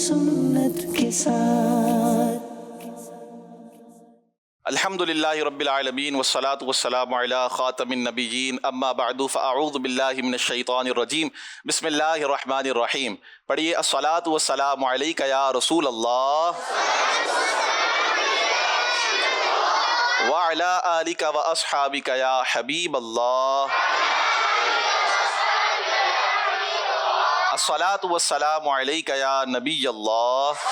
سنت کے ساتھ۔ الحمدللہ رب العالمین والصلاة والسلام علی خاتم النبیین اما بعد فاعوذ باللہ من الشیطان الرجیم بسم اللہ الرحمن الرحیم۔ پڑھیے الصلاة والسلام علیک یا رسول اللہ وعلی آلک واصحابک یا حبیب اللہ۔ الصلاة والسلام علیک یا نبی اللہ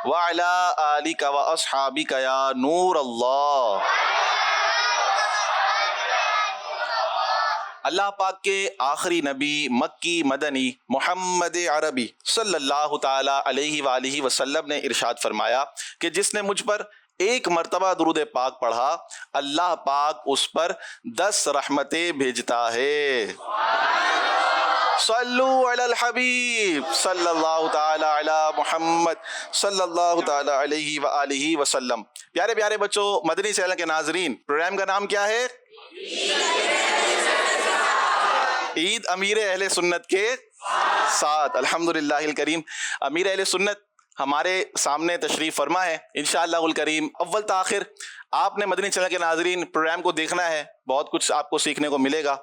وعلی آلک واصحابک یا نور اللہ۔ اللہ پاک کے آخری نبی مکی مدنی محمد عربی صلی اللہ تعالی علیہ وآلہ وسلم نے ارشاد فرمایا کہ جس نے مجھ پر ایک مرتبہ درود پاک پڑھا اللہ پاک اس پر 10 رحمتیں بھیجتا ہے۔ صلو علی الحبیب صلی اللہ تعالی علی محمد صلی اللہ تعالی علیہ وآلہ وسلم۔ پیارے پیارے بچوں، مدنی چینل کے ناظرین، پروگرام کا نام کیا ہے؟ عید امیر اہل سنت کے ساتھ۔ الحمدللہ الکریم، امیر اہل سنت ہمارے سامنے تشریف فرما ہے۔ انشاءاللہ الکریم اول تاخر آپ نے مدنی چینل کے ناظرین پروگرام کو دیکھنا ہے، بہت کچھ آپ کو سیکھنے کو ملے گا،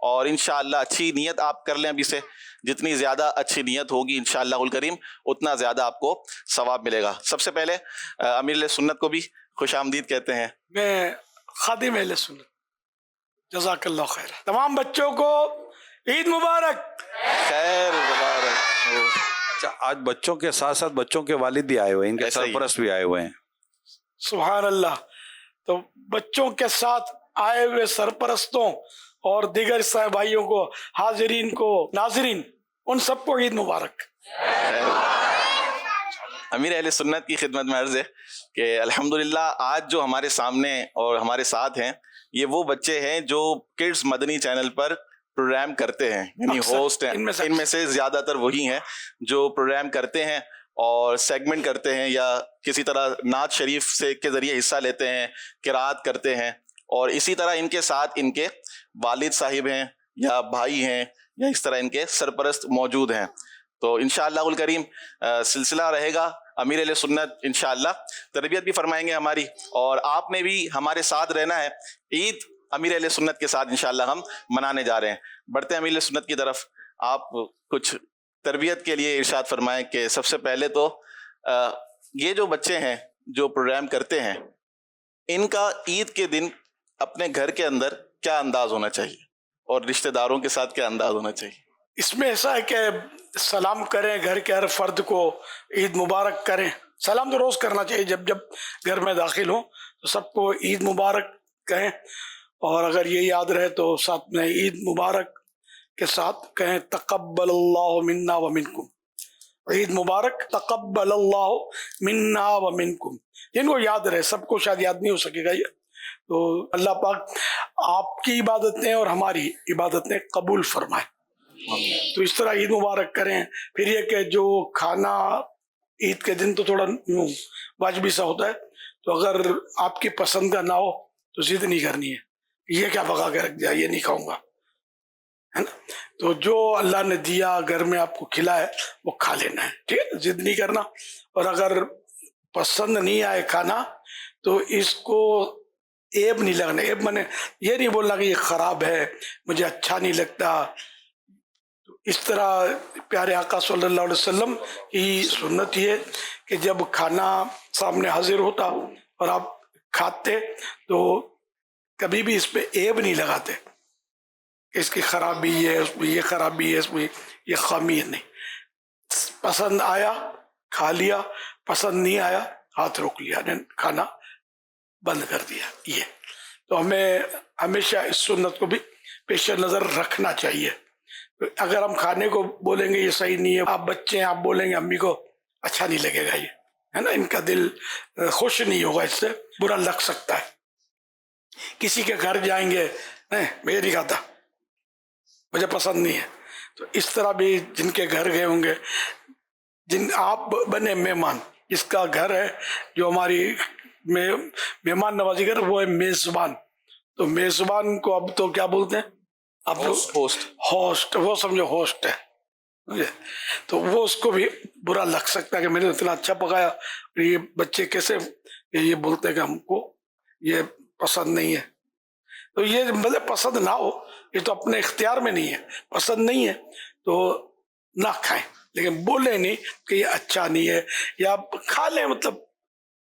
اور انشاءاللہ اچھی نیت آپ کر لیں ابھی سے۔ جتنی زیادہ اچھی نیت ہوگی انشاءاللہ الکریم اتنا زیادہ آپ کو ثواب ملے گا۔ سب سے پہلے امیر اہل سنت کو بھی خوش آمدید کہتے ہیں۔ میں خادم اہل سنت، جزاک اللہ خیر۔ تمام بچوں کو عید مبارک۔ خیر مبارک۔ آج بچوں کے ساتھ ساتھ بچوں کے والد بھی آئے ہوئے ہیں، ان کے سرپرست بھی آئے ہوئے ہیں۔ سبحان اللہ۔ تو بچوں کے ساتھ آئے ہوئے سرپرستوں اور دیگر صاحب بھائیوں کو، حاضرین کو، ناظرین، ان سب کو عید مبارک۔ امیر اہل سنت کی خدمت میں عرض ہے کہ الحمدللہ آج جو ہمارے سامنے اور ہمارے ساتھ ہیں یہ وہ بچے ہیں جو کڈز مدنی چینل پر پروگرام کرتے ہیں، یعنی ہوسٹ ہیں۔ ان میں سے زیادہ تر وہی ہیں جو پروگرام کرتے ہیں اور سیگمنٹ کرتے ہیں یا کسی طرح نعت شریف سے کے ذریعے حصہ لیتے ہیں، قرات کرتے ہیں، اور اسی طرح ان کے ساتھ ان کے والد صاحب ہیں یا بھائی ہیں یا اس طرح ان کے سرپرست موجود ہیں۔ تو انشاءاللہ الکریم سلسلہ رہے گا امیر اہل سنت، انشاءاللہ تربیت بھی فرمائیں گے ہماری، اور آپ نے بھی ہمارے ساتھ رہنا ہے۔ عید امیر اہل سنت کے ساتھ انشاءاللہ ہم منانے جا رہے ہیں۔ بڑھتے ہیں امیر اہل سنت کی طرف، آپ کچھ تربیت کے لیے ارشاد فرمائیں کہ سب سے پہلے تو یہ جو بچے ہیں جو پروگرام کرتے ہیں ان کا عید کے دن اپنے گھر کے اندر کیا انداز ہونا چاہیے اور رشتہ داروں کے ساتھ کیا انداز ہونا چاہیے؟ اس میں ایسا ہے کہ سلام کریں، گھر کے ہر فرد کو عید مبارک کریں۔ سلام تو روز کرنا چاہیے، جب جب گھر میں داخل ہوں تو سب کو عید مبارک کہیں، اور اگر یہ یاد رہے تو ساتھ میں عید مبارک کے ساتھ کہیں تقبل اللہ منا و منکم۔ عید مبارک، تقبل اللہ منا و منکم، جن کو یاد رہے، سب کو شاید یاد نہیں ہو سکے گا یہ، تو اللہ پاک آپ کی عبادتیں اور ہماری عبادتیں قبول فرمائے۔ تو اس طرح عید مبارک کریں۔ پھر یہ کہ جو کھانا عید کے دن تو تھوڑا یوں واجبی سا ہوتا ہے، تو اگر آپ کی پسند کا نہ ہو تو ضد نہیں کرنی ہے، یہ کیا پکا کے رکھ دیا، یہ نہیں کھاؤں گا، ہے نا؟ تو جو اللہ نے دیا گھر میں آپ کو کھلا ہے وہ کھا لینا ہے، ٹھیک ہے، ضد نہیں کرنا۔ اور اگر پسند نہیں آئے کھانا تو اس کو عیب نہیں لگنا۔ عیب میں نے یہ نہیں بولنا کہ یہ خراب ہے، مجھے اچھا نہیں لگتا۔ اس طرح پیارے آقا صلی اللہ علیہ وسلم کی سنت یہ کہ جب کھانا سامنے حاضر ہوتا اور آپ کھاتے تو کبھی بھی اس پہ عیب نہیں لگاتے، اس کی خرابی ہے، اس میں یہ خرابی ہے، اس میں یہ خامی ہے، نہیں۔ پسند آیا کھا لیا، پسند نہیں آیا ہاتھ روک لیا، کھانا بند کر دیا۔ یہ تو ہمیں ہمیشہ اس سنت کو بھی پیش نظر رکھنا چاہیے۔ اگر ہم کھانے کو بولیں گے یہ صحیح نہیں ہے، آپ بچے ہیں، آپ بولیں گے امی کو، اچھا نہیں لگے گا، یہ ہے نا، ان کا دل خوش نہیں ہوگا، اس سے برا لگ سکتا ہے۔ کسی کے گھر جائیں گے، نہیں میں نہیں کھاتا، مجھے پسند نہیں ہے، تو اس طرح بھی جن کے گھر گئے ہوں گے، جن آپ بنے مہمان، جس کا گھر ہے جو ہماری مہمان نوازی کر، وہ ہے میزبان۔ تو میزبان کو اب تو کیا بولتے ہیں آپ لوگ؟ ہوسٹ، وہ سمجھو ہوسٹ ہے، تو وہ اس کو بھی برا لگ سکتا ہے کہ میں نے اتنا اچھا پکایا, یہ بچے کیسے یہ بولتے ہیں کہ ہم کو یہ پسند نہیں ہے. تو یہ مطلب پسند نہ ہو, یہ تو اپنے اختیار میں نہیں ہے, پسند نہیں ہے تو نہ کھائیں, لیکن بولے نہیں کہ یہ اچھا نہیں ہے, یا کھا لیں. مطلب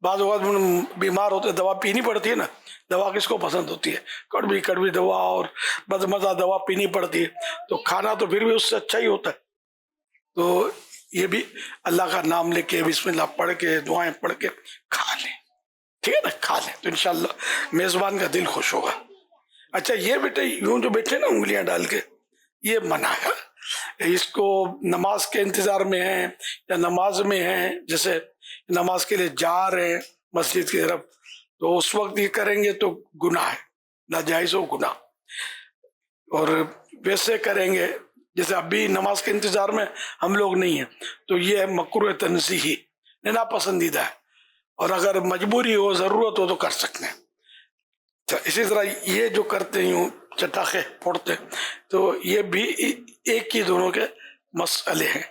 بعض اوقات بیمار ہوتے دوا پینی پڑتی ہے نا, دوا کس کو پسند ہوتی ہے, کڑوی کڑوی دوا اور مزہ دوا پینی پڑتی ہے, تو کھانا تو پھر بھی اس سے اچھا ہی ہوتا ہے. تو یہ بھی اللہ کا نام لے کے بسم اللہ پڑھ کے دعائیں پڑھ کے کھا لیں, ٹھیک ہے نا, کھا لیں تو انشاءاللہ میزبان کا دل خوش ہوگا. اچھا یہ بیٹے یوں جو بیٹھے نا انگلیاں ڈال کے, یہ منع ہے. اس کو نماز کے انتظار میں ہیں یا نماز میں ہیں, جیسے نماز کے لیے جا رہے ہیں مسجد کی طرف, تو اس وقت یہ کریں گے تو گناہ ہے, ناجائز ہو گناہ. اور ویسے کریں گے جیسے ابھی نماز کے انتظار میں ہم لوگ نہیں ہیں, تو یہ مکروہ تنزیہی, ناپسندیدہ ہے, اور اگر مجبوری ہو ضرورت ہو تو کر سکتے ہیں. اسی طرح یہ جو کرتے ہیں یوں چٹاخے پھوڑتے, تو یہ بھی ایک ہی دونوں کے مسئلے ہیں,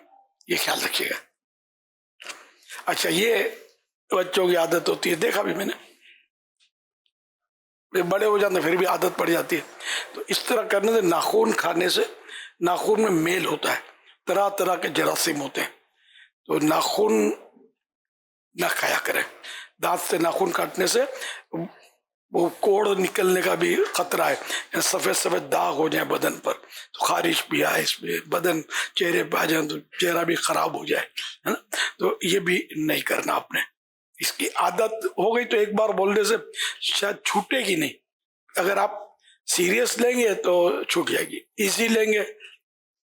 یہ خیال رکھیے گا. اچھا یہ بچوں کی عادت ہوتی ہے, دیکھا بھی میں نے, بڑے ہو جاتے پھر بھی عادت پڑ جاتی ہے. تو اس طرح کرنے سے ناخون کھانے سے ناخون میں میل ہوتا ہے, طرح طرح کے جراثیم ہوتے ہیں, تو ناخون نہ کھایا کریں. دانت سے ناخون کاٹنے سے وہ کوڑ نکلنے کا بھی خطرہ ہے, سفید سفید داغ ہو جائیں بدن پر, تو خارش بھی آئے اس میں, بدن چہرے پہ آ جائیں تو چہرہ بھی خراب ہو جائے, ہے نا. تو یہ بھی نہیں کرنا آپ نے. اس کی عادت ہو گئی تو ایک بار بولنے سے شاید چھوٹے گی نہیں. اگر آپ سیریس لیں گے تو چھوٹ جائے گی, ایزی لیں گے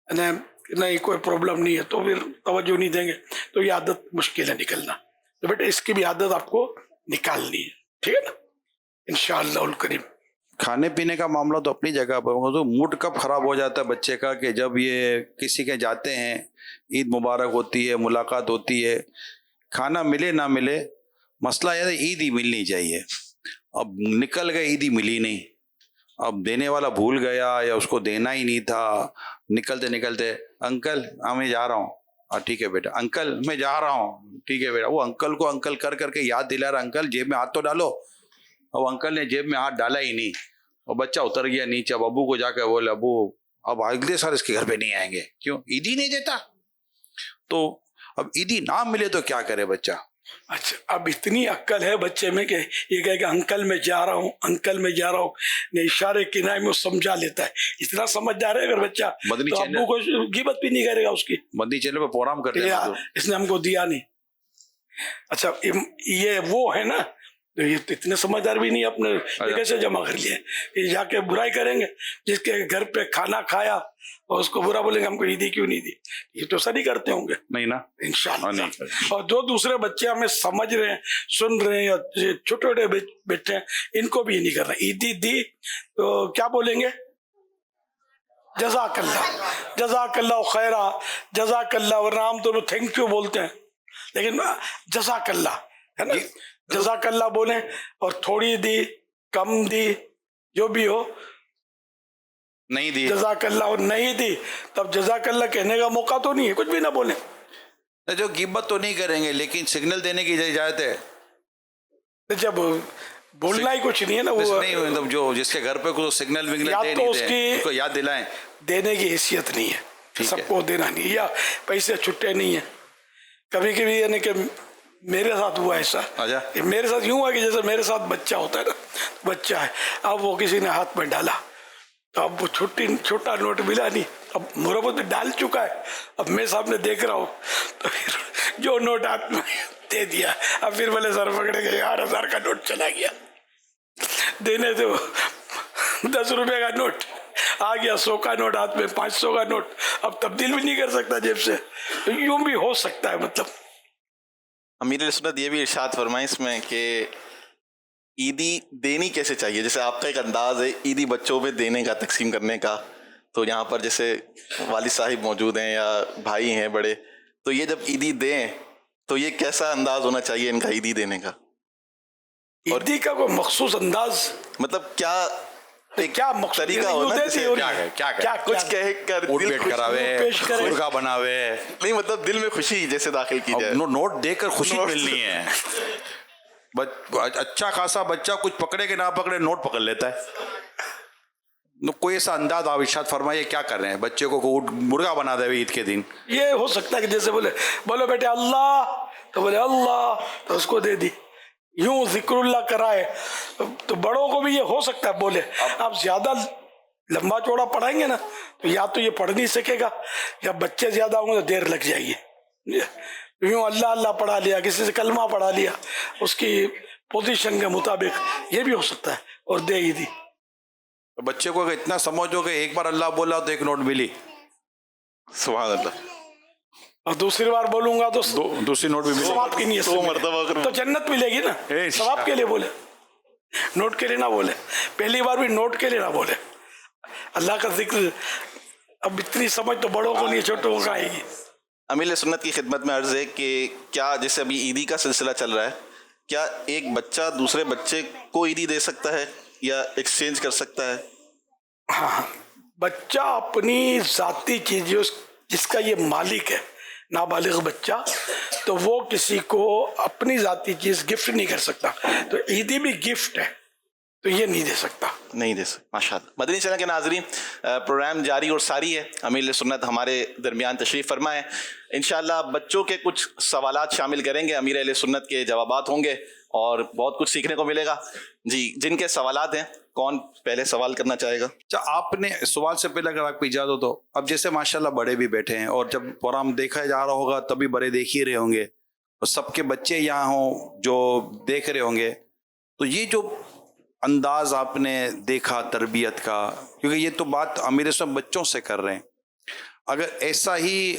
نہیں کوئی پرابلم نہیں ہے تو پھر توجہ نہیں دیں گے, تو یہ عادت مشکل ہے نکلنا. تو بیٹا اس کی بھی عادت آپ کو نکالنی ہے, ٹھیک ہے نا, انشاءاللہ الکریم. کھانے پینے کا معاملہ تو اپنی جگہ پر, تو موڈ کب خراب ہو جاتا ہے بچے کا کہ جب یہ کسی کے جاتے ہیں, عید مبارک ہوتی ہے, ملاقات ہوتی ہے, کھانا ملے نہ ملے, مسئلہ یہ ہے عید ہی ملنی چاہیے. اب نکل گئے عید ہی ملی نہیں, اب دینے والا بھول گیا یا اس کو دینا ہی نہیں تھا, نکلتے نکلتے انکل میں جا رہا ہوں, ٹھیک ہے بیٹا, انکل میں جا رہا ہوں, ٹھیک ہے بیٹا. وہ انکل کو انکل کر کر کے یاد دلا رہا, انکل جیب میں ہاتھ تو ڈالو. اب انکل نے جیب میں ہاتھ ڈالا ہی نہیں, اور بچہ اتر گیا نیچے. اب ابو کو جا کے بولے, ابو اب اگلے سال اس کے گھر پہ نہیں آئیں گے, کیوں عیدی نہیں دیتا. تو اب عیدی نہ ملے تو کیا کرے بچہ. اچھا اب اتنی عقل ہے بچے میں کہ یہ کہے کہ انکل میں جا رہا ہوں, انکل میں جا رہا ہوں, نے اشارے کنائے میں سمجھا لیتا ہے. اتنا سمجھدار ہے اگر بچہ, تو ابو کو غیبت بھی نہیں کرے گا اس کی. مدنی چینل پہ پروگرام کرتے ہیں, اس نے ہم کو دیا نہیں. اچھا یہ وہ ہے نا, یہ تو اتنے سمجھدار بھی نہیں اپنے, یہ کیسے جمع کر لیے, یہ جا کے برائی کریں گے. جس کے گھر پہ کھانا کھایا اور اس کو برا بولیں گے ہم کو عیدی کیوں نہیں دی, یہ تو سر ہی کرتے ہوں گے نہیں نا انشاءاللہ. اور جو دوسرے بچے ہمیں سمجھ رہے ہیں, سن رہے ہیں, یا چھوٹے چھوٹے بیٹھے ہیں, ان کو بھی یہ نہیں کرنا. عیدی دی تو کیا بولیں گے, جزاک اللہ, جزاک اللہ خیرہ, جزاک اللہ, ورنہ ہم تو تھینک یو بولتے ہیں, لیکن جزاک اللہ ہے نا, جزاک اللہ بولیں. اور تھوڑی دی, کم دی, جو بھی ہو, نہیں دی جزاک اللہ, اور نہیں دی تب جزاک اللہ کہنے کا موقع تو نہیں ہے, کچھ بھی نہ بولیں. جو غیبت تو نہیں کریں گے, لیکن سگنل دینے کی اجازت ہے. جب بولنا ہی کچھ نہیں ہے نا, وہ نہیں مطلب جو جس کے گھر پہ کوئی سگنل وگنل دے تو نہیں اس دیں, اس کو کی یاد دلائیں. دینے کی حیثیت نہیں ہے, سب کو دینا نہیں, یا پیسے چھٹے نہیں ہیں. کبھی کبھی یعنی کہ میرے ساتھ ہوا ایسا, میرے ساتھ یوں ہوا کہ جیسے میرے ساتھ بچہ ہوتا ہے نا, بچہ ہے, اب وہ کسی نے ہاتھ میں ڈالا, تو اب وہ چھوٹا نوٹ ملا نہیں, اب مربت ڈال چکا ہے, اب میں سامنے دیکھ رہا ہوں, تو پھر جو نوٹ ہاتھ میں دے دیا, اب پھر بولے سر پکڑے گئے, 1000 کا نوٹ چلا گیا, دینے تو 10 روپے کا نوٹ آ گیا, 100 کا نوٹ ہاتھ میں, 500 کا نوٹ, اب تبدیل بھی نہیں کر سکتا جیب سے. یوں بھی ہو سکتا ہے. مطلب امیر سنت یہ بھی ارشاد فرمائیں اس میں کہ عیدی دینی کیسے چاہیے. جیسے آپ کا ایک انداز ہے عیدی بچوں میں دینے کا, تقسیم کرنے کا, تو یہاں پر جیسے والد صاحب موجود ہیں یا بھائی ہیں بڑے, تو یہ جب عیدی دیں تو یہ کیسا انداز ہونا چاہیے ان کا عیدی دینے کا؟ عیدی کا کوئی مخصوص انداز, مطلب کیا ایک کیا مقصد طریقہ ہونا دے جسے دی اور کیا کچھ کہہ کر اٹھ دل بیٹھ خوش کراوے پیش کرے. مرغا بناوے. نہیں مطلب دل میں خوشی جیسے داخل کی جائے. نوٹ دے کر خوشی نوٹ. ملنی ہے. اچھا خاصا بچہ کچھ پکڑے کہ نہ پکڑے نوٹ پکڑ لیتا ہے. کوئی ایسا انداز آپ ارشاد فرمائیے کیا کر رہے ہیں بچے کو مرغا بنا دے عید کے دن. یہ ہو سکتا ہے کہ جیسے بولو بیٹے اللہ تو بولے اللہ تو اس کو دے دی. یوں ذکر اللہ کرائے تو بڑوں کو بھی یہ ہو سکتا ہے بولے. آپ زیادہ لمبا چوڑا پڑھائیں گے نا تو یا تو یہ پڑھ نہیں سکے گا یا بچے زیادہ ہوں گے تو دیر لگ جائے گی. یوں اللہ اللہ پڑھا لیا کسی سے کلمہ پڑھا لیا اس کی پوزیشن کے مطابق یہ بھی ہو سکتا ہے اور دے ہی دی. بچے کو اگر اتنا سمجھو کہ ایک بار اللہ بولا تو ایک نوٹ ملی, سبحان اللہ, اور دوسری بار بولوں گا تو دوسری نوٹ بھی ملی. ثواب کی نیت سے 2 مرتبہ تو جنت ملے گی نا. ثواب کے لیے بولے, نوٹ کے لیے نہ بولے. پہلی بار بھی نوٹ کے لیے نہ بولے. اللہ کا ذکر اب اتنی سمجھ تو بڑوں کو نہیں چھوٹوں کو آئے گی. امیر سنت کی خدمت میں عرض ہے کہ کیا جیسے ابھی عیدی کا سلسلہ چل رہا ہے, کیا ایک بچہ دوسرے بچے کو عیدی دے سکتا ہے یا ایکسچینج کر سکتا ہے؟ ہاں, بچہ اپنی ذاتی چیز جس کا یہ مالک ہے نابالغ بچہ تو وہ کسی کو اپنی ذاتی چیز گفٹ نہیں کر سکتا. تو عیدی بھی گفٹ ہے تو یہ نہیں دے سکتا. نہیں دے سکتا. ماشاء اللہ. مدنی چینل کے ناظرین, پروگرام جاری اور ساری ہے. امیر سنت ہمارے درمیان تشریف فرما ہے. انشاءاللہ بچوں کے کچھ سوالات شامل کریں گے, امیر اہل سنت کے جوابات ہوں گے اور بہت کچھ سیکھنے کو ملے گا. جی, جن کے سوالات ہیں کون پہلے سوال کرنا چاہے گا؟ اچھا, آپ نے سوال سے پہلے اگر آپ کو اجازت ہو تو اب جیسے ماشاءاللہ بڑے بھی بیٹھے ہیں اور جب پروگرام دیکھا جا رہا ہوگا تبھی بڑے دیکھ ہی رہے ہوں گے اور سب کے بچے یہاں ہوں جو دیکھ رہے ہوں گے, تو یہ جو انداز آپ نے دیکھا تربیت کا, کیونکہ یہ تو بات امیر صاحب بچوں سے کر رہے ہیں, اگر ایسا ہی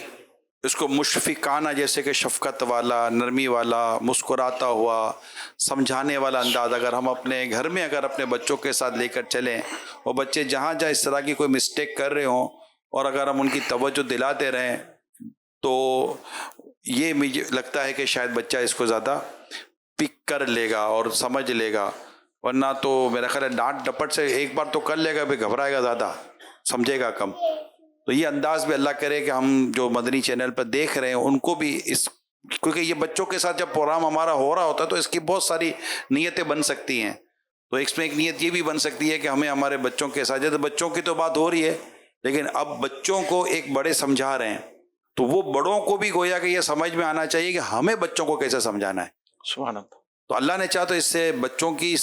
اس کو مشفقانہ جیسے کہ شفقت والا, نرمی والا, مسکراتا ہوا, سمجھانے والا انداز اگر ہم اپنے گھر میں اگر اپنے بچوں کے ساتھ لے کر چلیں اور بچے جہاں جہاں اس طرح کی کوئی مسٹیک کر رہے ہوں اور اگر ہم ان کی توجہ دلاتے رہیں تو یہ مجھے لگتا ہے کہ شاید بچہ اس کو زیادہ پک کر لے گا اور سمجھ لے گا, ورنہ تو میرا خیال ہے ڈانٹ ڈپٹ سے ایک بار تو کر لے گا, پھر گھبرائے گا زیادہ, سمجھے گا کم. تو یہ انداز بھی اللہ کرے کہ ہم جو مدنی چینل پر دیکھ رہے ہیں ان کو بھی اس, کیونکہ یہ بچوں کے ساتھ جب پروگرام ہمارا ہو رہا ہوتا ہے تو اس کی بہت ساری نیتیں بن سکتی ہیں. تو اس میں ایک نیت یہ بھی بن سکتی ہے کہ ہمیں ہمارے بچوں کے ساتھ, جیسے بچوں کی تو بات ہو رہی ہے لیکن اب بچوں کو ایک بڑے سمجھا رہے ہیں تو وہ بڑوں کو بھی گویا کہ یہ سمجھ میں آنا چاہیے کہ ہمیں بچوں کو کیسے سمجھانا ہے. سبحان اللہ. تو اللہ نے چاہا تو اس سے بچوں کی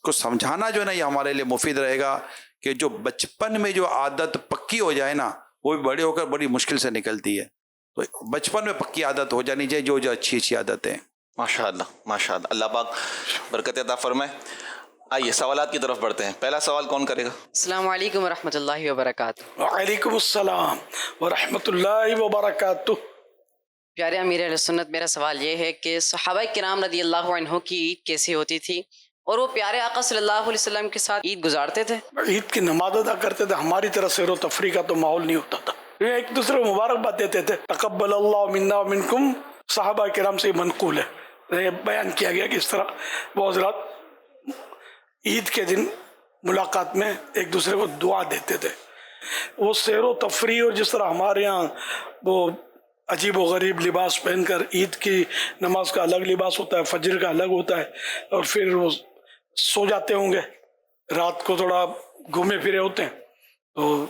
کو سمجھانا جو ہے نا یہ ہمارے لیے مفید رہے گا کہ جو بچپن میں جو عادت پکی ہو جائے نا وہ بھی بڑے ہو کر بڑی مشکل سے نکلتی ہے. تو بچپن میں پکی عادت ہو جانی چاہیے جو اچھی اچھی عادتیں. ماشاء اللہ ماشاء اللہ, اللہ پاک برکت عطا فرمائے. آئیے سوالات کی طرف بڑھتے ہیں. پہلا سوال کون کرے گا؟ السلام علیکم ورحمۃ اللہ وبرکاتہ. وعلیکم السلام ورحمۃ اللہ وبرکاتہ. پیارے امیر اہل سنت, میرا سوال یہ ہے کہ صحابہ کرام رضی اللہ عنہ کی عید کیسی ہوتی تھی اور وہ پیارے آقا صلی اللہ علیہ وسلم کے ساتھ عید گزارتے تھے؟ عید کی نماز ادا کرتے تھے. ہماری طرح سیر و تفریح کا تو ماحول نہیں ہوتا تھا. ایک دوسرے کو مبارکباد دیتے تھے. تقبل اللہ منا ومنکم صحابہ کرام سے منقول ہے, بیان کیا گیا کہ اس طرح وہ حضرات عید کے دن ملاقات میں ایک دوسرے کو دعا دیتے تھے. وہ سیر و تفریح اور جس طرح ہمارے یہاں وہ عجیب و غریب لباس پہن کر عید کی نماز کا الگ لباس ہوتا ہے, فجر کا الگ ہوتا ہے, اور پھر وہ سو جاتے ہوں گے, رات کو تھوڑا گھومے پھرے ہوتے ہیں تو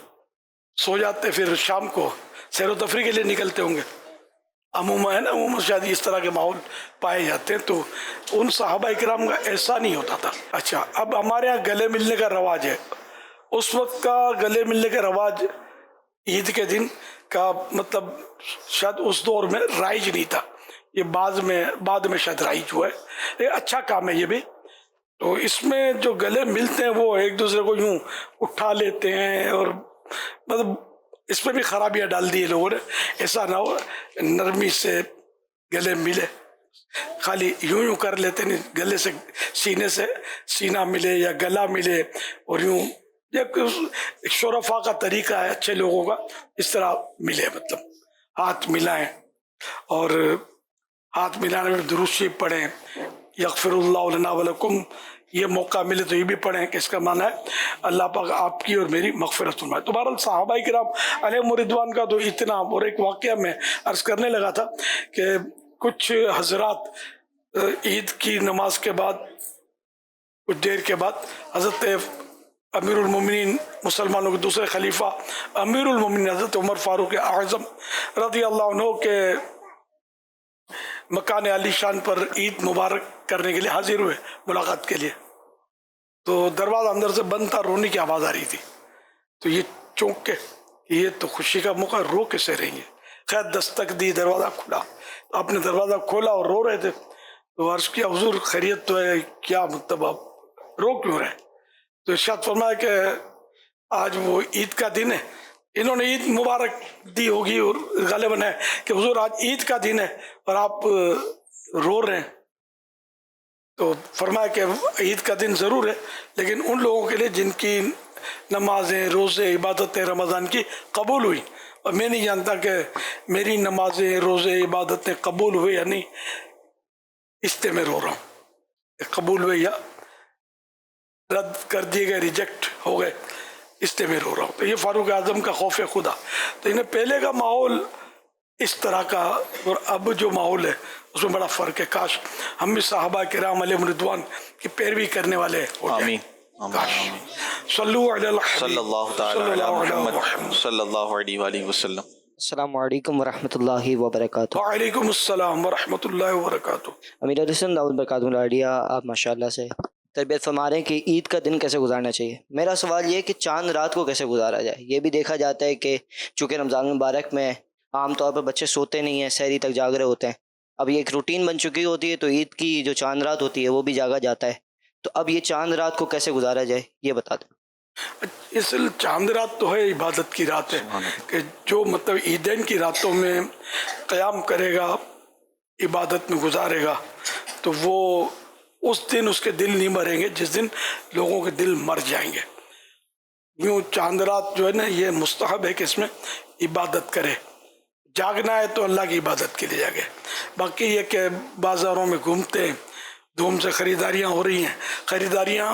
سو جاتے, پھر شام کو سیر و تفریح کے لیے نکلتے ہوں گے. عموماً ہے نا, عموماً شاید اس طرح کے ماحول پائے جاتے ہیں. تو ان صحابہ کرام کا ایسا نہیں ہوتا تھا. اچھا, اب ہمارے یہاں گلے ملنے کا رواج ہے. اس وقت کا گلے ملنے کا رواج عید کے دن کا مطلب شاید اس دور میں رائج نہیں تھا. یہ بعد میں شاید رائج ہوا ہے. یہ اچھا کام ہے یہ بھی. تو اس میں جو گلے ملتے ہیں وہ ایک دوسرے کو یوں اٹھا لیتے ہیں اور مطلب اس میں بھی خرابیاں ڈال دی لوگوں نے. ایسا نہ ہو نرمی سے گلے ملے, خالی یوں کر لیتے نہیں, گلے سے سینے سے سینہ ملے یا گلا ملے اور یوں شرفا کا طریقہ ہے اچھے لوگوں کا, اس طرح ملے, مطلب ہاتھ ملائیں اور ہاتھ ملانے میں درود شریف پڑھیں, یغفر اللہ لنا ولکم, یہ موقع ملے تو یہ بھی پڑھیں کہ اس کا معنی ہے اللہ پاک آپ کی اور میری مغفرت فرمائے. تو بہرحال صحابہ کرام علیہم رضوان کا تو اتنا. اور ایک واقعہ میں عرض کرنے لگا تھا کہ کچھ حضرات عید کی نماز کے بعد کچھ دیر کے بعد حضرت امیر المومنین مسلمانوں کے دوسرے خلیفہ امیر المومنین حضرت عمر فاروق اعظم رضی اللہ عنہ کے مکان علی شان پر عید مبارک کرنے کے لیے حاضر ہوئے ملاقات کے لیے. تو دروازہ اندر سے بند تھا, رونے کی آواز آ رہی تھی. تو یہ چونک کے یہ تو خوشی کا موقع, رو کیسے رہیں گے. خیر دستک دی, دروازہ کھلا. آپ نے دروازہ کھولا اور رو رہے تھے. تو عرض کیا حضور خیریت تو ہے, کیا مطلب آپ رو کیوں رہے؟ تو ارشاد فرمایا کہ آج وہ عید کا دن ہے. انہوں نے عید مبارک دی ہوگی اور غالباً ہے کہ حضور آج عید کا دن ہے اور آپ رو رہے ہیں. تو فرمایا کہ عید کا دن ضرور ہے لیکن ان لوگوں کے لیے جن کی نمازیں, روزے, عبادتیں رمضان کی قبول ہوئی, اور میں نہیں جانتا کہ میری نمازیں, روزے, عبادتیں قبول ہوئے یا نہیں. اس سے میں رو رہا ہوں, قبول ہوئے یا رد کر دیے گئے, ریجیکٹ ہو گئے, اس سے میں رو رہا ہوں. تو یہ فاروق اعظم کا خوف خدا. تو انہیں پہلے کا ماحول اس طرح کا اور اب جو ماحول ہے اس میں بڑا فرق ہے. کاش ہم بھی صحابہ کرام علیہم رضوان کی پیروی کرنے والے ہو جائیں. آمین. کاش. صلو علی الحبیب صلی اللہ تعالی علی محمد صلی اللہ علیہ وآلہ وسلم. السلام علیکم ورحمۃ اللہ وبرکاتہ. وعلیکم السلام ورحمۃ اللہ وبرکاتہ. امیر علیہ السلام داؤد برکاتہ لاڈیا, آپ ماشاءاللہ سے تربیت فرما رہے ہیں کہ عید کا دن کیسے گزارنا چاہیے. میرا سوال یہ ہے کہ چاند رات کو کیسے گزارا جائے. یہ بھی دیکھا جاتا ہے کہ چونکہ رمضان مبارک میں عام طور پر بچے سوتے نہیں ہیں, سحری تک جاگ رہے ہوتے ہیں. اب یہ ایک روٹین بن چکی ہوتی ہے, تو عید کی جو چاند رات ہوتی ہے وہ بھی جاگا جاتا ہے. تو اب یہ چاند رات کو کیسے گزارا جائے یہ بتا دیں. اصل چاند رات تو ہے عبادت کی رات ہے کہ جو مطلب عیدین کی راتوں میں قیام کرے گا, عبادت میں گزارے گا, تو وہ اس دن اس کے دل نہیں مریں گے جس دن لوگوں کے دل مر جائیں گے. یوں چاند رات جو ہے نا یہ مستحب ہے کہ اس میں عبادت کرے. جاگنا ہے تو اللہ کی عبادت کے لیے جاگے. باقی یہ کہ بازاروں میں گھومتے ہیں, دھوم سے خریداریاں ہو رہی ہیں, خریداریاں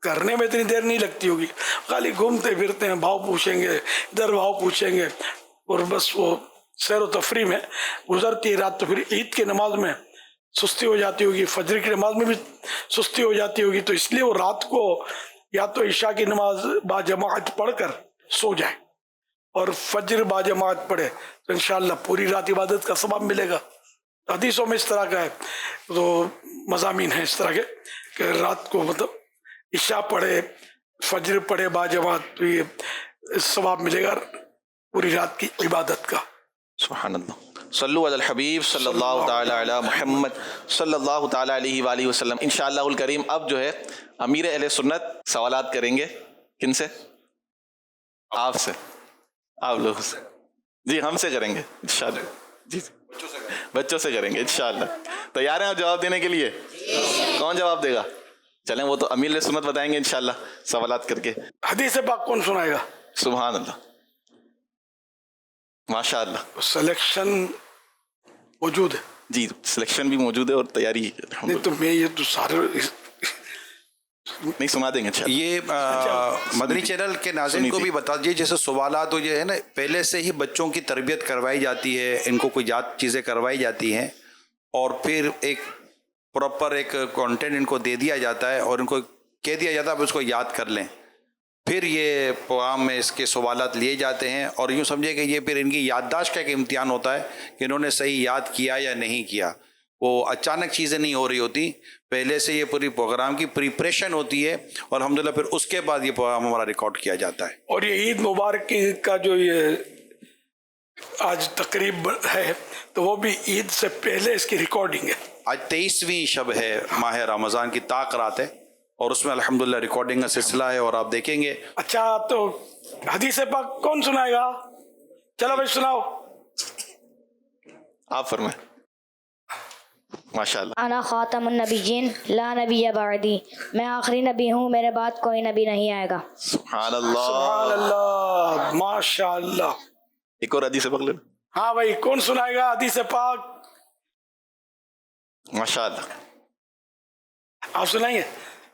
کرنے میں اتنی دیر نہیں لگتی ہوگی, خالی گھومتے پھرتے ہیں, بھاؤ پوچھیں گے, ادھر بھاؤ پوچھیں گے, اور بس وہ سیر و تفریح میں گزرتی ہے رات. تو پھر عید کی نماز میں سستی ہو جاتی ہوگی, فجر کی نماز میں بھی سستی ہو جاتی ہوگی. تو اس لیے وہ رات کو یا تو عشاء کی نماز با جماعت پڑھ کر سو جائے اور فجر با جماعت پڑھے تو انشاءاللہ پوری رات عبادت کا ثواب ملے گا. حدیثوں میں اس طرح کا ہے, تو مضامین ہیں اس طرح کے کہ رات کو مطلب عشاء پڑھے, فجر پڑھے با جماعت, تو یہ ثواب ملے گا پوری رات کی عبادت کا. سبحان اللہ. صلو علی الحبیب صلی اللہ تعالی علی محمد صلی اللہ تعالی علیہ وآلہ وسلم. انشاءاللہ الکریم اب جو ہے امیر اہل سنت سوالات کریں گے. کن سے؟ آپ سے, آپ لوگ سے. جی ہم سے کریں گے انشاءاللہ. جی بچوں سے کریں گے انشاءاللہ. تیار ہیں آپ جواب دینے کے لیے؟ کون جواب دے گا؟ چلیں وہ تو امیر اہل سنت بتائیں گے انشاءاللہ سوالات کر کے. حدیث پاک کون سنائے گا؟ سبحان اللہ, ماشاء اللہ. سلیکشن موجود ہے. جی سلیکشن بھی موجود ہے اور تیاری نہیں تو میں یہ تو سارے نہیں سنا دیں گے انشاءاللہ. یہ مدنی چینل کے ناظرین کو بھی بتا دیجیے, جیسے سوالات جو ہے نا پہلے سے ہی بچوں کی تربیت کروائی جاتی ہے, ان کو کوئی یاد چیزیں کروائی جاتی ہیں, اور پھر ایک پراپر ایک کانٹینٹ ان کو دے دیا جاتا ہے اور ان کو کہہ دیا جاتا ہے اب اس کو یاد کر لیں. پھر یہ پروگرام میں اس کے سوالات لیے جاتے ہیں, اور یوں سمجھے کہ یہ پھر ان کی یادداشت کا ایک امتحان ہوتا ہے کہ انہوں نے صحیح یاد کیا یا نہیں کیا. وہ اچانک چیزیں نہیں ہو رہی ہوتی, پہلے سے یہ پوری پروگرام کی پریپریشن ہوتی ہے, اور الحمدللہ پھر اس کے بعد یہ پروگرام ہمارا ریکارڈ کیا جاتا ہے. اور یہ عید مبارک کا جو یہ آج تقریب ہے تو وہ بھی عید سے پہلے اس کی ریکارڈنگ ہے. آج 23ویں شب ہے ماہ رمضان کی, طاق رات ہے, اور اس میں الحمدللہ ریکارڈنگ کا سلسلہ ہے, اور آپ دیکھیں گے. اچھا تو حدیث پاک کون سنائے گا؟ چلو بھائی سناؤ. آپ فرمائیں. ماشاءاللہ. انا خاتم النبیین لا نبی بعدی, میں آخری نبی ہوں, میرے بعد کوئی نبی نہیں آئے گا. سبحان اللہ. سبحان اللہ, ماشاء اللہ. ایک اور حدیث پاک لے لو. ہاں بھائی کون سنائے گا حدیث پاک؟ ماشاءاللہ. آپ سنائیں گے؟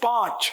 5।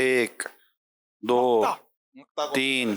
1 2 3।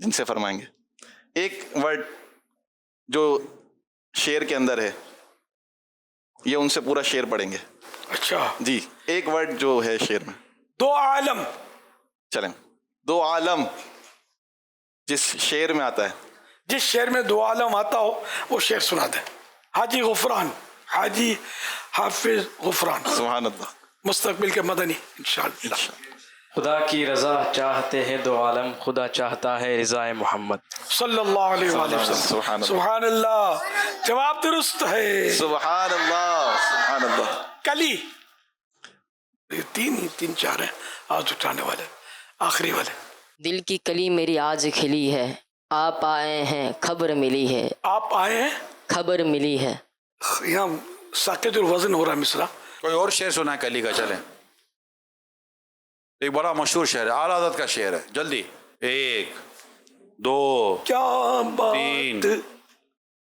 جن سے فرمائیں گے. ایک ورڈ جو شعر کے اندر ہے یہ ان سے پورا شعر پڑھیں گے. اچھا جی ایک ورڈ جو ہے شعر میں. دو عالم. چلیں. دو عالم جس شعر میں آتا ہے, جس شعر میں دو عالم آتا ہو وہ شعر سنا دیں. حاجی غفران, حاجی حافظ غفران, سبحان اللہ. مستقبل کے مدنی انشاءاللہ. خدا کی رضا چاہتے ہیں دو عالم, خدا چاہتا ہے رضا محمد صلی اللہ علیہ وآلہ وسلم. سبحان اللہ. سبحان اللہ. جواب درست ہے. سبحان اللہ. سبحان اللہ. کلی. یہ تین چار ہیں آج اٹھانے والے, آخری والے. دل کی کلی میری آج کھلی ہے, آپ آئے ہیں خبر ملی ہے. آپ آئے ہیں خبر ملی ہے. یہاں ساکت الوزن ہو رہا ہے مصرع. کوئی اور شعر سنا ہے کلی کا؟ چلیں. ایک بڑا مشہور شعر ہے, اعلیٰ حضرت کا شعر ہے. جلدی. 1 2 کیا بات. 3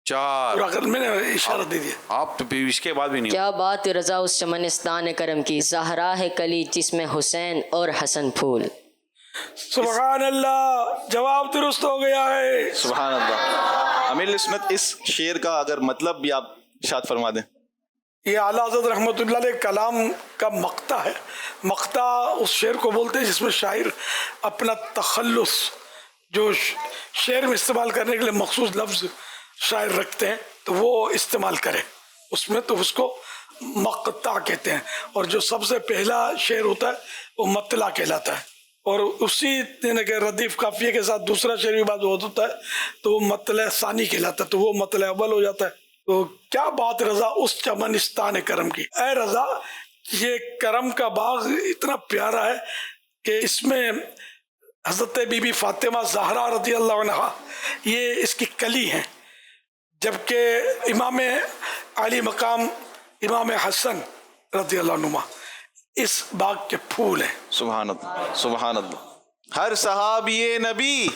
4. پورا کر, میں نے اشارہ دے دیا. آپ تو اس کے بعد بھی نہیں. کیا بات رضا اس چمنستان کرم کی, زہرا ہے کلی جس میں حسین اور حسن پھول. سبحان اللہ. جواب درست ہو گیا ہے. سبحان اللہ. امیر سنت اس شعر کا اگر مطلب بھی آپ ارشاد فرما دیں. یہ اعلیٰ حضرت رحمۃ اللہ علیہ کلام کا مقطع ہے. مقطع اس شعر کو بولتے ہیں جس میں شاعر اپنا تخلص جو شعر میں استعمال کرنے کے لیے مخصوص لفظ شاعر رکھتے ہیں تو وہ استعمال کرے اس میں, تو اس کو مقطع کہتے ہیں. اور جو سب سے پہلا شعر ہوتا ہے وہ مطلع کہلاتا ہے. اور اسی یعنی کہ ردیف قافیے کے ساتھ دوسرا شعر بھی بعد ہوتا ہے تو وہ مطلع ثانی کہلاتا ہے, تو وہ مطلع اول ہو جاتا ہے. تو کیا بات رضا اس چمنستان کرم کی. اے رضا یہ کرم کا باغ اتنا پیارا ہے کہ اس میں حضرت بی بی فاطمہ زہرا رضی اللہ عنہا یہ اس کی کلی ہیں, جبکہ امام علی مقام امام حسن رضی اللہ عنہ اس باغ کے پھول ہیں. سبحان اللہ. سبحان اللہ. ہر صحابی نبی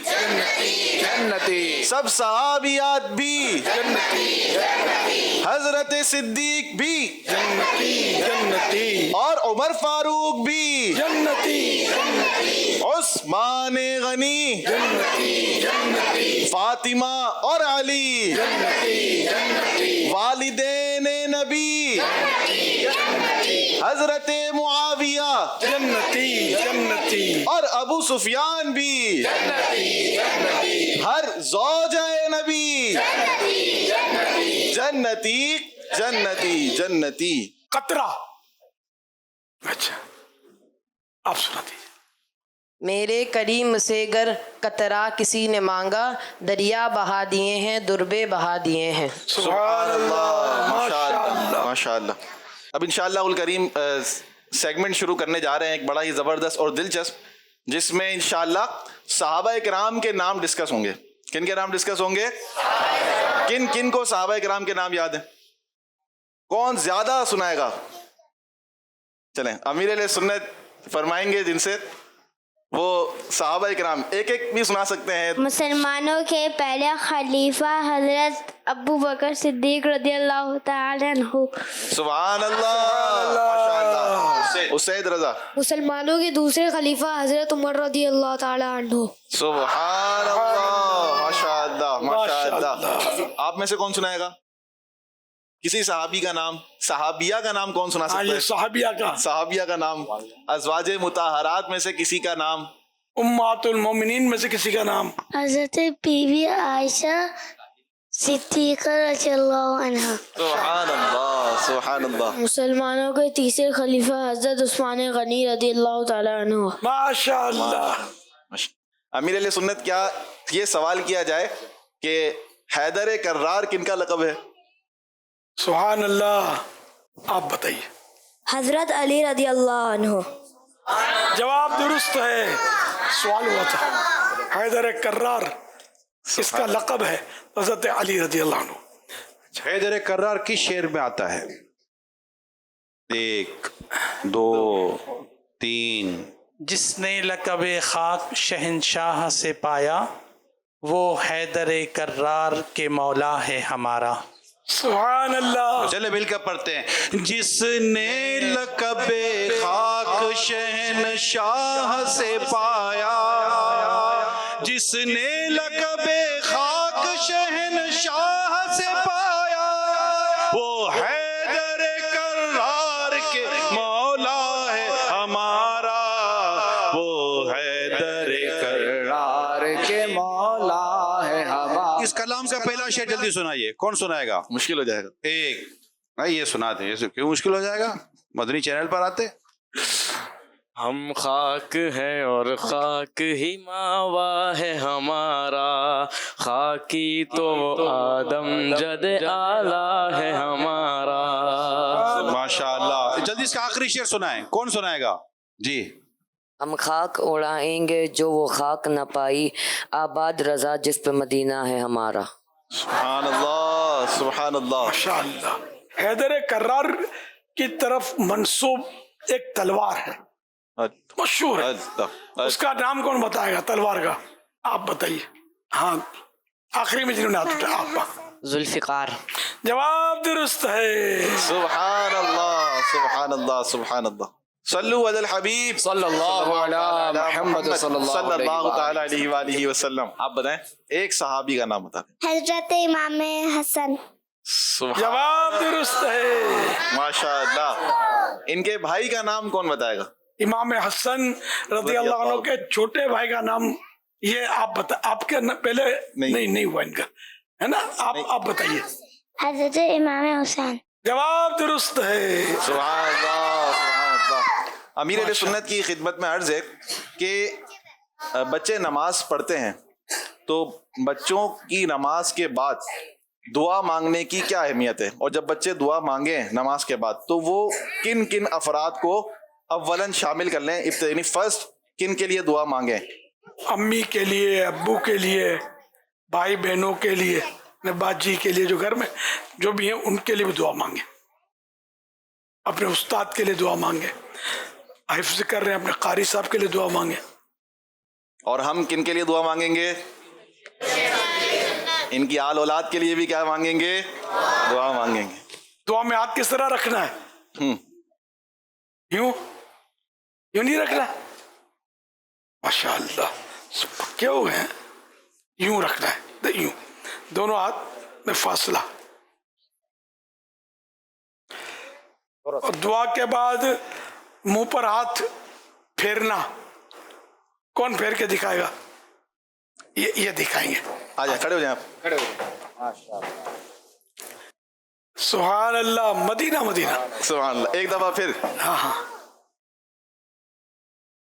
جنتی, سب صحابیات بھی جنتی حضرت صدیق بھی جنتی جنتی اور عمر فاروق بھی جنتی عثمان غنی جنتی جنتی فاطمہ اور علی جنتی جنتی والدین نبی حضرت معاویہ جنتی جنتی اور ابو سفیان بھی ہر زوجہ نبی جنتی جنتی جنتی. قطرہ. اچھا آپ سنا دیجیے. میرے کریم سے گر قطرہ کسی نے مانگا, دریا بہا دیے ہیں دربے بہا دیے ہیں. سبحان اللہ. ماشاء اللہ. ماشاء اللہ. اب انشاءاللہ الکریم سیگمنٹ شروع کرنے جا رہے ہیں ایک بڑا ہی زبردست اور دلچسپ, جس میں انشاءاللہ صحابہ کرام کے نام ڈسکس ہوں گے. کن کے نام ڈسکس ہوں گے؟ کن کن کو صحابہ کرام کے نام یاد ہیں؟ کون زیادہ سنائے گا؟ چلیں امیر علیہ سنت فرمائیں گے جن سے وہ صحابہ کرام ایک ایک بھی سنا سکتے ہیں. مسلمانوں کے پہلے خلیفہ حضرت ابو بکر صدیق رضی اللہ تعالی عنہ. سبحان اللہ. ماشاء اللہ. اسید رضا. مسلمانوں کے دوسرے خلیفہ حضرت عمر رضی اللہ تعالی عنہ. سبحان اللہ. ماشاء اللہ. ماشاء اللہ. آپ میں سے کون سنائے گا کسی صحابی کا نام؟ صحابیہ کا نام کون سنا سکتا ہے؟ صحابیہ کا. صحابیہ کا نام. ازواج مطہرات میں سے کسی کا نام؟ امہات المومنین میں سے کسی کا نام؟ حضرت بی بی عائشہ صدیقہ رضی اللہ عنہ. سبحان اللہ. سبحان اللہ. مسلمانوں کے تیسرے خلیفہ حضرت عثمان غنی رضی اللہ تعالی عنہ. ماشاء اللہ. امیر علیہ سنت کیا یہ سوال کیا جائے کہ حیدر کرار کن کا لقب ہے؟ سبحان اللہ. آپ بتائیے. حضرت علی رضی اللہ عنہ. جواب درست ہے. سوال ہوا تھا حیدر کرار اس کا لقب ہے حضرت علی رضی اللہ عنہ. حیدر کرار کس شعر میں آتا ہے؟ 1 2 3. جس نے لقب خاک شہنشاہ سے پایا, وہ حیدر کرار کے مولا ہے ہمارا. سبحان اللہ. چلے مل کر پڑھتے ہیں. جس نے لقب خاک شہنشاہ سے پایا, جس نے لقب خاک شہنشاہ سے پایا وہ حیدر کرار کے مولا ہے ہمارا، وہ حیدر کرار کے مولا ہے ہمارا۔ اس کلام کا پہلا شعر جلدی سنائیے، کون سنائے گا؟ مشکل ہو جائے گا۔ ایک یہ سناتے ہیں، کیوں مشکل ہو جائے گا؟ مدنی چینل پر آتے۔ ہم خاک ہیں اور خاک ہی ماوا ہے ہمارا، خاکی تو آدم جد آلہ ہے ہمارا۔ ماشاء اللہ، جلدی اس کا آخری شعر سنائیں، کون سنائے گا؟ جی۔ ہم خاک اڑائیں گے جو وہ خاک نہ پائی، آباد رضا جس پہ مدینہ ہے ہمارا۔ سبحان اللہ، سبحان اللہ، ماشاء اللہ۔ حیدر کرار کی طرف منسوب ایک تلوار ہے، مشہور ہے، اس کا نام کون بتائے گا تلوار کا؟ آپ بتائیے۔ ہاں آخری میں جنہوں نے ہاتھ اٹھایا، آپ۔ ذوالفقار۔ جواب درست ہے۔ سبحان اللہ، سبحان اللہ، سبحان اللہ۔ صلو علی الحبیب صلی اللہ علی محمد صلی اللہ تعالی علیہ وآلہ وسلم۔ آپ بتائیں ایک صحابی کا نام بتا دیں۔ حضرت امام حسن۔ جواب درست ہے۔ ماشاء اللہ۔ ان کے بھائی کا نام کون بتائے گا؟ امام حسن رضی اللہ عنہ کے چھوٹے بھائی کا نام یہ آپ بتا، آپ کے پہلے نہیں ہوا ان کا، ہے نا؟ آپ بتائیے۔ حضرت امام حسین۔ جواب درست ہے۔ سبحان اللہ، سبحان اللہ۔ امیر اہل سنت کی خدمت میں عرض ہے کہ بچے نماز پڑھتے ہیں تو بچوں کی نماز کے بعد دعا مانگنے کی کیا اہمیت ہے، اور جب بچے دعا مانگیں نماز کے بعد تو وہ کن کن افراد کو اولاً شامل کر لیں، یعنی فرسٹ کن کے لیے دعا مانگیں؟ امی کے لیے، ابو کے لیے، بھائی بہنوں کے لیے، باجی کے لیے، جو گھر میں جو بھی ہیں ان کے لیے بھی دعا مانگیں، اپنے استاد کے لیے دعا مانگیں، حفظ کر رہے ہیں اپنے قاری صاحب کے لیے دعا مانگیں۔ اور ہم کن کے لیے دعا مانگیں گے؟ ان کی آل اولاد کے لیے بھی کیا مانگیں گے؟ دعا مانگیں گے۔ دعا میں ہاتھ کس طرح رکھنا ہے؟ یوں نہیں رکھنا، ماشاء اللہ پکے ہوئے ہیں، یوں رکھنا ہے، یوں دونوں ہاتھ میں فاصلہ، اور دعا کے بعد منہ پر ہاتھ پھیرنا۔ کون پھیر کے دکھائے گا؟ یہ دکھائیں گے۔ آ جائیں، کھڑے ہو جائیں آپ، کھڑے ہو جائیں۔ سبحان اللہ، مدینہ مدینہ، سبحان اللہ۔ ایک دفعہ پھر، ہاں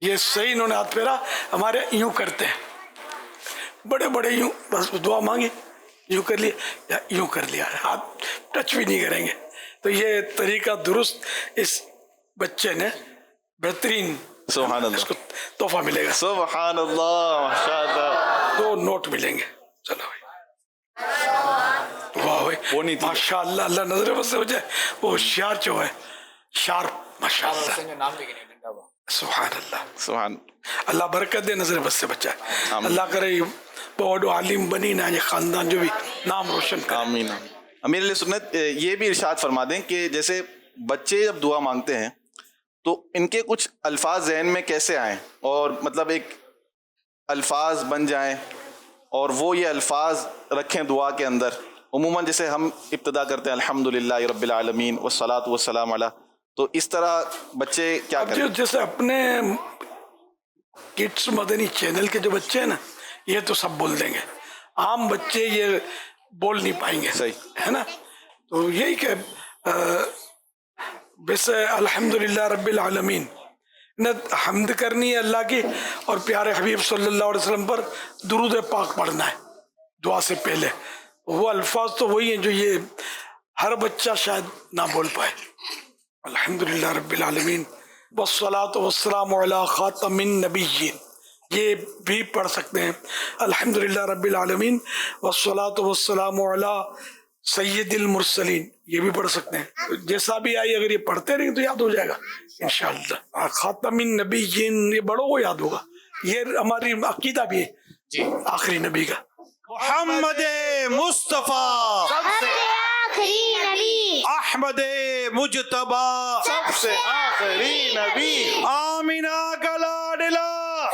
یہ صحیح انہوں نے ہاتھ پھیرا۔ ہمارے یوں کرتے ہیں، بڑے بڑے یوں، بس دعا مانگی، یوں کر لیا یا یوں کر لیا، ہاتھ ٹچ بھی نہیں کریں گے۔ تو یہ طریقہ درست اس بچے نے بہترین، سبحان اللہ، اس کو تحفہ ملے گا، سبحان اللہ، ماشاء اللہ۔ 2 نوٹ ملیں گے۔ چلو بھائی، واہ بھائی، ماشاء اللہ، اللہ نظر بس سے ہو جائے، وہ ہوشیار جو ہے، شارپ، ماشاء اللہ، سبحان اللہ، سبحان اللہ برکت دے، نظر بس سے بچائے، اللہ کرے بہت عالم بنی نہ یہ خاندان جو بھی نام روشن کرے۔ آمین۔ امیر علیہ سنت یہ بھی ارشاد فرما دیں کہ جیسے بچے جب دعا مانگتے ہیں تو ان کے کچھ الفاظ ذہن میں کیسے آئیں، اور مطلب ایک الفاظ بن جائیں اور وہ یہ الفاظ رکھیں دعا کے اندر۔ عموماً جیسے ہم ابتدا کرتے ہیں الحمدللہ رب العالمین والصلاۃ والسلام علیہ، تو اس طرح بچے کیا کریں؟ جیسے اپنے کڈس مدنی چینل کے جو بچے ہیں نا، یہ تو سب بول دیں گے، عام بچے یہ بول نہیں پائیں گے، صحیح ہے نا؟ تو یہی کہ بس الحمدللہ رب العالمین، حمد کرنی ہے اللہ کی، اور پیارے حبیب صلی اللہ علیہ وسلم پر درود پاک پڑھنا ہے دعا سے پہلے۔ وہ الفاظ تو وہی ہیں جو یہ ہر بچہ شاید نہ بول پائے۔ الحمدللہ رب العالمین والصلاۃ والسلام علی خاتم النبیین، یہ بھی پڑھ سکتے ہیں، الحمدللہ رب العالمین والصلاۃ والسلام علی سید المرسلین، یہ بھی پڑھ سکتے ہیں۔ جیسا بھی آئی اگر یہ پڑھتے رہیں تو یاد ہو جائے گا انشاءاللہ۔ خاتم النبیین یہ بڑوں کو یاد ہوگا، یہ ہماری عقیدہ بھی ہے آخری نبی کا۔ محمد مصطفیٰ سب سے آخری نبی، احمد مجتبیٰ سب سے آخری نبی، آمینہ کا لاڈلا